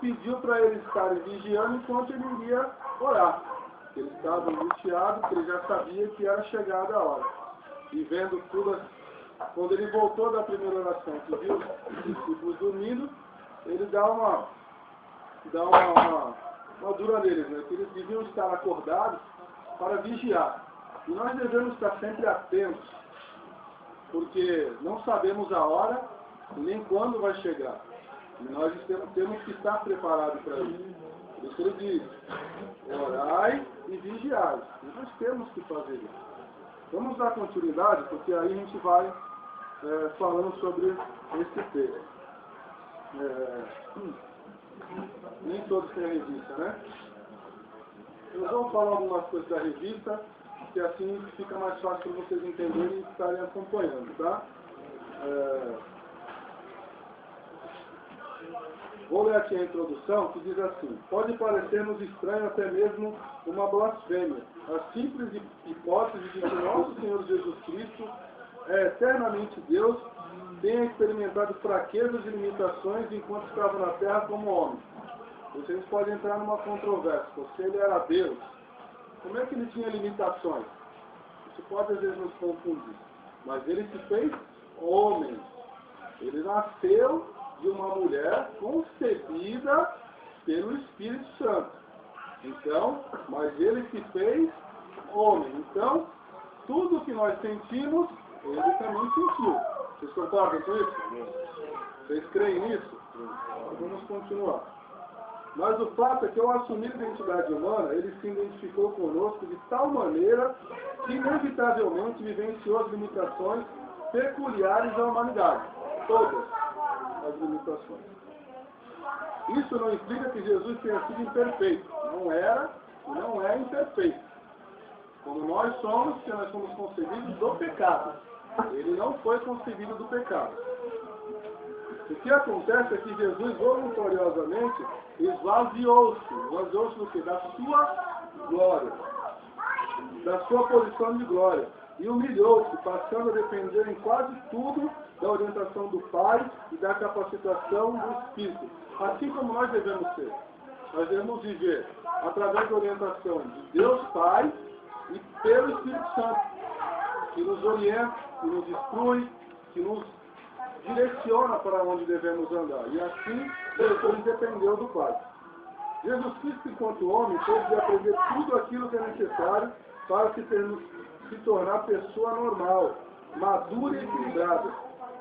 pediu para eles estarem vigiando enquanto ele iria orar. Eles estavam angustiados, porque ele já sabia que era chegada a hora. E vendo tudo, quando ele voltou da primeira oração, que viu os discípulos dormindo, ele dá uma dura neles, né? Que eles deviam estar acordados para vigiar. E nós devemos estar sempre atentos, porque não sabemos a hora nem quando vai chegar. E nós temos que estar preparados para isso. Por isso ele diz, orai e vigiai. E nós temos que fazer isso. Vamos dar continuidade, porque aí a gente vai falando sobre esse texto. Nem todos têm a revista, né? Eu vou falar algumas coisas da revista, que assim fica mais fácil para vocês entenderem e estarem acompanhando, tá? Vou ler aqui a introdução, que diz assim: pode parecer-nos estranho até mesmo uma blasfêmia, a simples hipótese de que nosso Senhor Jesus Cristo é eternamente Deus, tenha experimentado fraquezas e limitações enquanto estava na terra como homem. Vocês podem entrar numa controvérsia, se ele era Deus, como é que ele tinha limitações? Isso pode às vezes nos confundir, mas ele se fez homem, ele nasceu de uma mulher concebida pelo Espírito Santo. Então, mas ele se fez homem. Então, tudo que nós sentimos, ele também sentiu. Vocês concordam com isso? Vocês creem nisso? Vamos continuar. Mas o fato é que ao assumir a identidade humana, ele se identificou conosco de tal maneira que inevitavelmente vivenciou as limitações peculiares da humanidade. Todas as limitações. Isso não implica que Jesus tenha sido imperfeito. Não era e não é imperfeito. Como nós somos, que nós somos concebidos do pecado. Ele não foi concebido do pecado. O que acontece é que Jesus voluntariosamente esvaziou-se do quê? Da sua glória, da sua posição de glória, e humilhou-se, passando a depender em quase tudo da orientação do Pai e da capacitação do Espírito. Assim como nós devemos ser. Nós devemos viver através da orientação de Deus Pai e pelo Espírito Santo, que nos orienta, que nos instrui, que nos direciona para onde devemos andar. E assim, Jesus dependeu do Pai. Jesus Cristo, enquanto homem, teve de aprender tudo aquilo que é necessário para se tornar pessoa normal, madura e equilibrada.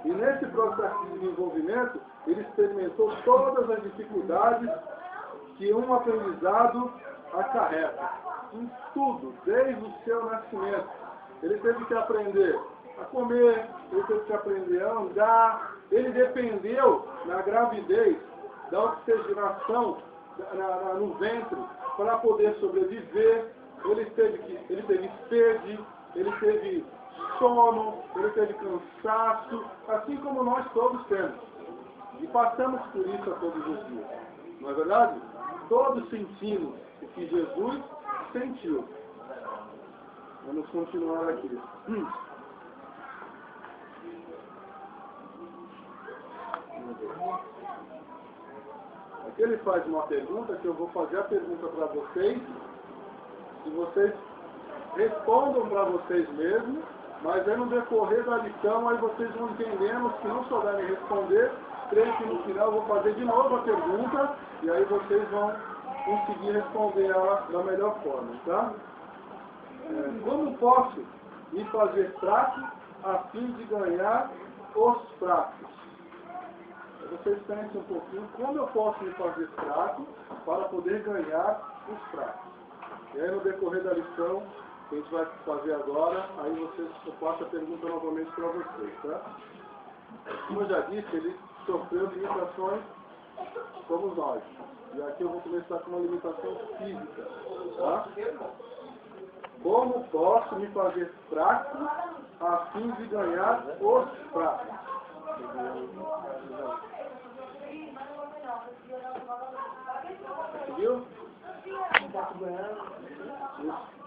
E nesse processo de desenvolvimento, ele experimentou todas as dificuldades que um aprendizado acarreta. Em tudo, desde o seu nascimento. Ele teve que aprender a comer, ele teve que aprender a andar, ele dependeu na gravidez da oxigenação no ventre para poder sobreviver, ele teve sede, ele teve sono, ele teve cansaço, assim como nós todos temos. E passamos por isso a todos os dias. Não é verdade? Todos sentimos o que Jesus sentiu. Vamos continuar aqui. Aqui ele faz uma pergunta, que eu vou fazer a pergunta para vocês, e vocês respondam para vocês mesmos, mas aí no decorrer da lição, aí vocês vão entendendo, se não souberem responder, creio que no final eu vou fazer de novo a pergunta, e aí vocês vão conseguir responder ela da melhor forma, tá? Como posso me fazer fraco a fim de ganhar os fracos? Vocês pensem um pouquinho, como eu posso me fazer fraco para poder ganhar os fracos? E aí no decorrer da lição, que a gente vai fazer agora, aí eu faço a pergunta novamente para vocês, tá? Como eu já disse, ele sofreu limitações como nós. E aqui eu vou começar com uma limitação física, tá? Como posso me fazer fraco a fim de ganhar os fracos? Conseguiu?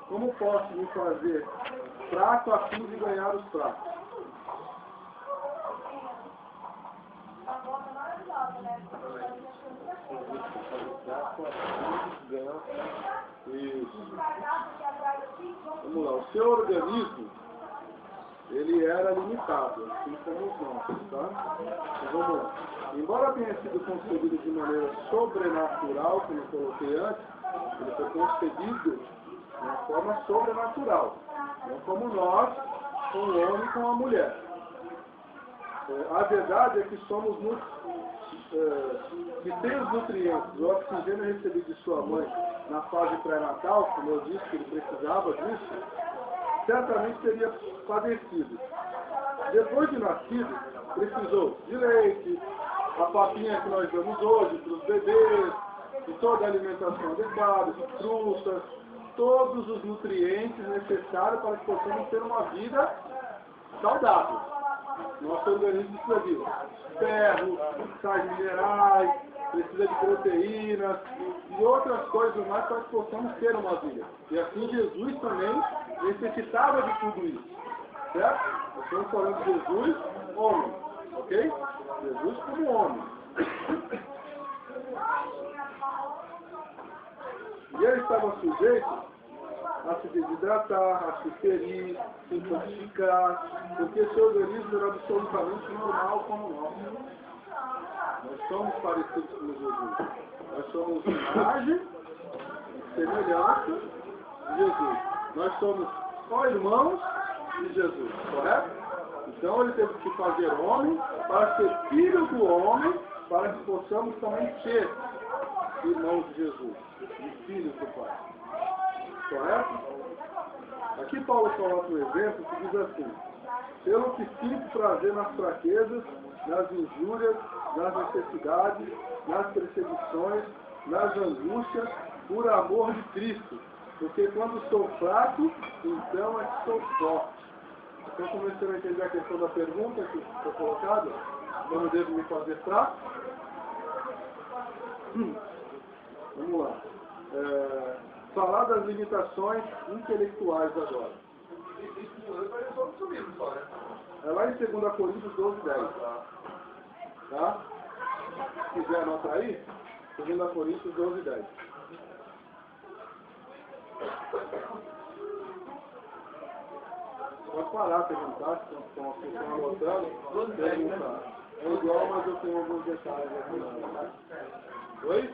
Como posso me fazer fraco a fim de ganhar os fracos? Isso. Vamos lá. O seu organismo, ele era limitado, assim como os nossos, tá? Então, vamos lá. Embora tenha sido concebido de maneira sobrenatural, como eu coloquei antes, ele foi concebido de uma forma sobrenatural. Não como nós, com o homem e com a mulher. A verdade é que somos que tem os nutrientes, o oxigênio recebido de sua mãe na fase pré-natal, como eu disse que ele precisava disso, certamente teria padecido. Depois de nascido, precisou de leite, a papinha que nós damos hoje para os bebês, de toda a alimentação adequada, de frutas, todos os nutrientes necessários para que possamos ter uma vida saudável. Nosso organismo precisa de ferro, sais minerais, precisa de proteínas e outras coisas mais para que possamos ter uma vida. E assim Jesus também necessitava de tudo isso. Certo? Nós estamos falando de Jesus, homem. Ok? Jesus como homem. E ele estava sujeito a se desidratar, a se ferir, se intoxicar, porque seu organismo era absolutamente normal como o nosso. Nós somos parecidos com Jesus. Nós somos imagem e semelhança de Jesus. Nós somos co-irmãos de Jesus, correto? Então ele teve que fazer homem para ser filho do homem, para que possamos também ser irmãos de Jesus e filhos do Pai. Correto? Aqui Paulo coloca um exemplo que diz assim: pelo que sinto prazer nas fraquezas, nas injúrias, nas necessidades, nas perseguições, nas angústias, por amor de Cristo. Porque quando sou fraco, então é que sou forte. Então começando a entender a questão da pergunta que foi colocada, como devo me fazer fraco? Vamos lá. Falar das limitações intelectuais agora. É lá em 2 Coríntios 12, 10. Tá? Se quiser anotar aí, 2 Coríntios 12, 10. Pode parar, perguntar, se estão anotando, perguntar. É igual, mas eu tenho alguns detalhes aqui. Oi?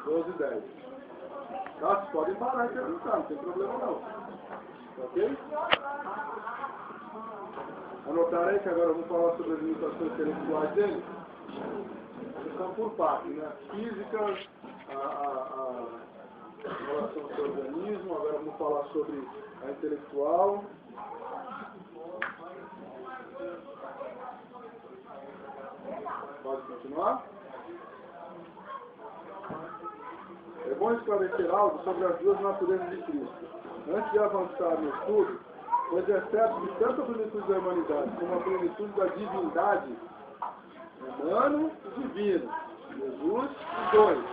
12, 10. Tá? Vocês podem parar e perguntar, não tem problema não. Ok? Anotaram aí que agora eu vou falar sobre as limitações intelectuais dele? Eles são por parte, né? Físicas, em relação ao seu organismo, agora vamos falar sobre a intelectual. Pode continuar? É bom esclarecer algo sobre as duas naturezas de Cristo. Antes de avançar no estudo, pois é certo que tanto a plenitude da humanidade como a plenitude da divindade, humano e divino, Jesus, os dois.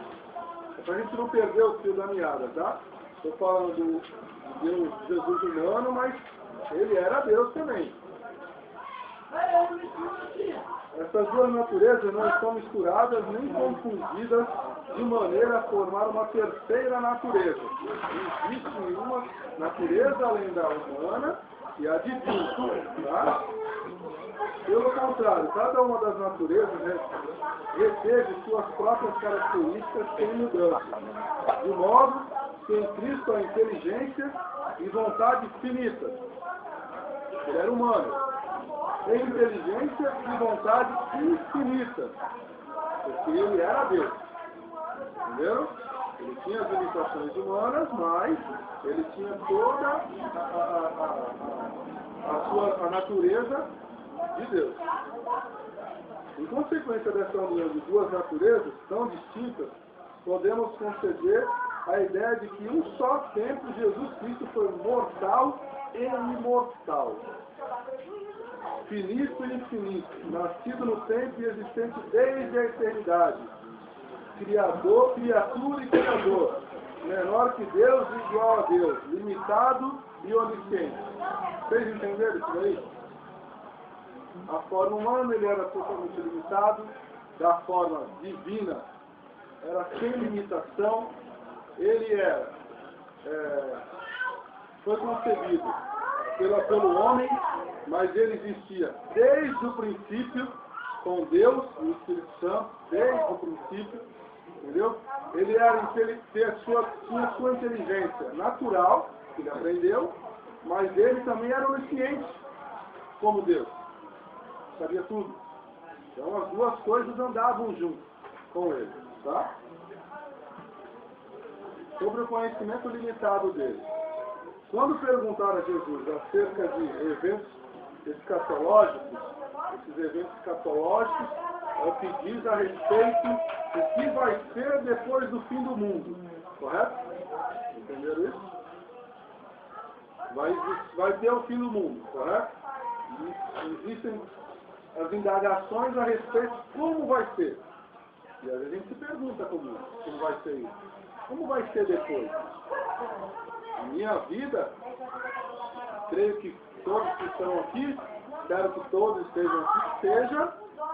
É para a gente não perder o fio da meada, tá? Estou falando de Deus, Jesus humano, mas ele era Deus também. Essas duas naturezas não estão misturadas nem confundidas de maneira a formar uma terceira natureza. Não existe nenhuma natureza além da humana e a divina. Tá? Pelo contrário, cada uma das naturezas reteve suas próprias características sem mudança. De modo que em Cristo a inteligência e vontade finitas. Ele era humano. Tem inteligência e vontade infinita, porque ele era Deus. Entendeu? Ele tinha as limitações humanas, mas ele tinha toda a natureza de Deus. Em consequência dessa união de duas naturezas tão distintas, podemos conceder a ideia de que em um só tempo Jesus Cristo foi mortal e imortal. Finito e infinito, nascido no tempo e existente desde a eternidade, criador, criatura e criador, menor que Deus e igual a Deus, limitado e onisciente. Vocês entenderam isso aí? A forma humana ele era totalmente limitado, da forma divina era sem limitação, ele foi concebido pelo homem, mas ele existia desde o princípio com Deus e o Espírito Santo, desde o princípio, entendeu? Ele tinha sua inteligência natural, que ele aprendeu, mas ele também era onisciente, como Deus. Sabia tudo. Então as duas coisas andavam junto com ele, tá? Sobre o conhecimento limitado dele. Quando perguntaram a Jesus acerca de eventos escatológicos, esses eventos escatológicos é o que diz a respeito do que vai ser depois do fim do mundo. Correto? Entenderam isso? Vai ter o fim do mundo, correto? E existem as indagações a respeito de como vai ser. E às vezes a gente se pergunta como vai ser isso. Como vai ser depois? A minha vida, creio que todos que estão aqui, espero que todos estejam aqui, esteja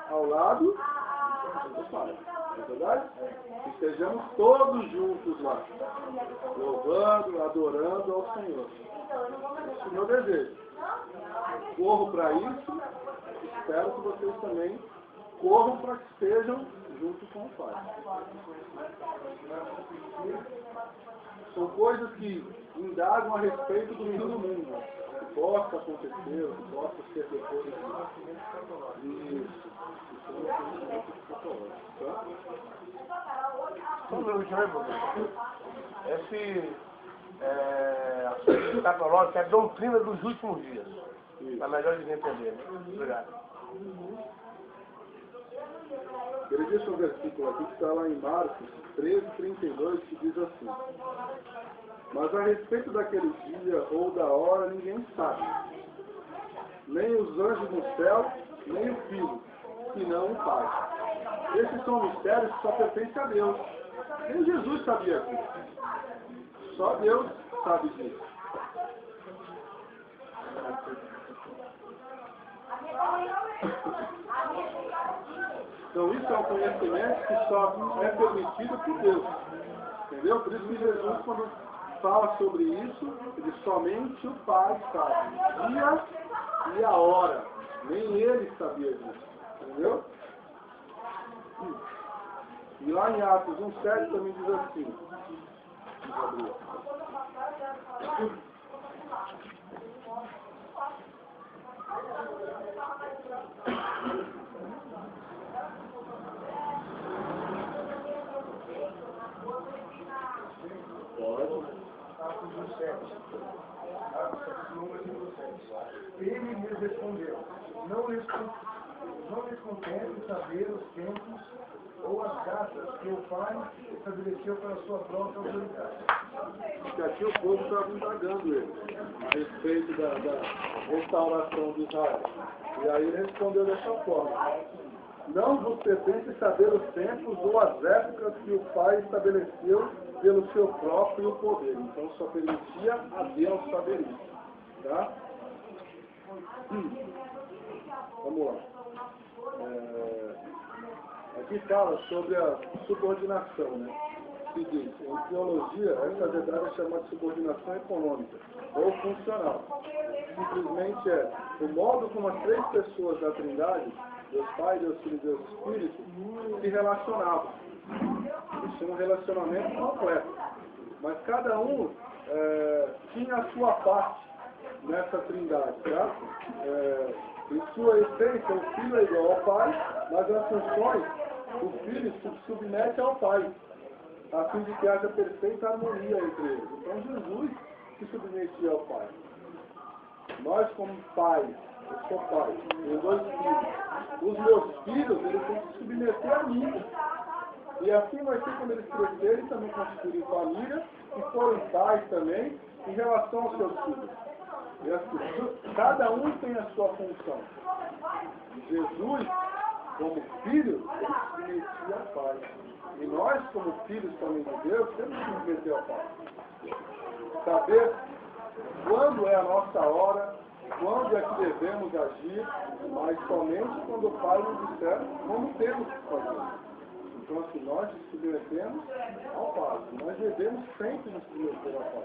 ao lado do Pai. Não é verdade? Que estejamos todos juntos lá, louvando, adorando ao Senhor. Esse é o meu desejo. Corro para isso, espero que vocês também corram para que estejam junto com o Pai. São coisas que indagam a respeito do fim do mundo. O que possa acontecer, o que possa ser depois disso. Só um minutinho, irmão. Esse assunto escatológico é a doutrina dos últimos dias. Para melhor de entender. Né? Obrigado. Ele diz um versículo aqui que está lá em Marcos 13:32, que diz assim: mas a respeito daquele dia ou da hora ninguém sabe, nem os anjos no céu, nem o Filho, senão o Pai. Esses são mistérios que só pertencem a Deus. Nem Jesus sabia disso. Só Deus sabe disso. Então isso é um conhecimento que só é permitido por Deus. Entendeu? Por isso que Jesus, quando fala sobre isso, ele somente o Pai sabe. O dia e a hora. Nem ele sabia disso. Entendeu? E lá em Atos 1:7 também diz assim. Atos 17. Ele lhes respondeu: não lhes compete saber os tempos ou as datas que o Pai estabeleceu para a sua própria autoridade. Porque aqui o povo estava indagando ele a respeito da restauração de Israel. E aí ele respondeu dessa forma: não vos pertence saber os tempos ou as épocas que o Pai estabeleceu pelo seu próprio poder. Então só permitia a Deus saber isso. Tá? Vamos lá. Aqui fala sobre a subordinação, né? Seguinte, em teologia, essa verdade é chamada de subordinação econômica ou funcional. Simplesmente é o modo como as três pessoas da Trindade, Deus Pai, Deus Filho e Deus Espírito, se relacionavam. Isso é um relacionamento completo. Mas cada um tinha a sua parte nessa Trindade, tá? Em sua essência, o Filho é igual ao Pai, mas as funções, o Filho se submete ao Pai, a fim de que haja perfeita harmonia entre eles. Então Jesus se submetia ao Pai. Nós como pais, eu sou pai, tenho 2 filhos. Os meus filhos, eles têm que se submeter a mim. E assim vai ser quando eles crescerem, também constituírem família, e forem pais também, em relação aos seus filhos. E assim, cada um tem a sua função. Jesus, como filho, ele se submetia ao Pai. E nós, como filhos também de Deus, temos que nos submeter ao Pai. Saber quando é a nossa hora, quando é que devemos agir, mas somente quando o Pai nos disser como temos que fazer. Então, assim, nós nos submetemos ao Pai. Nós devemos sempre nos submeter ao Pai.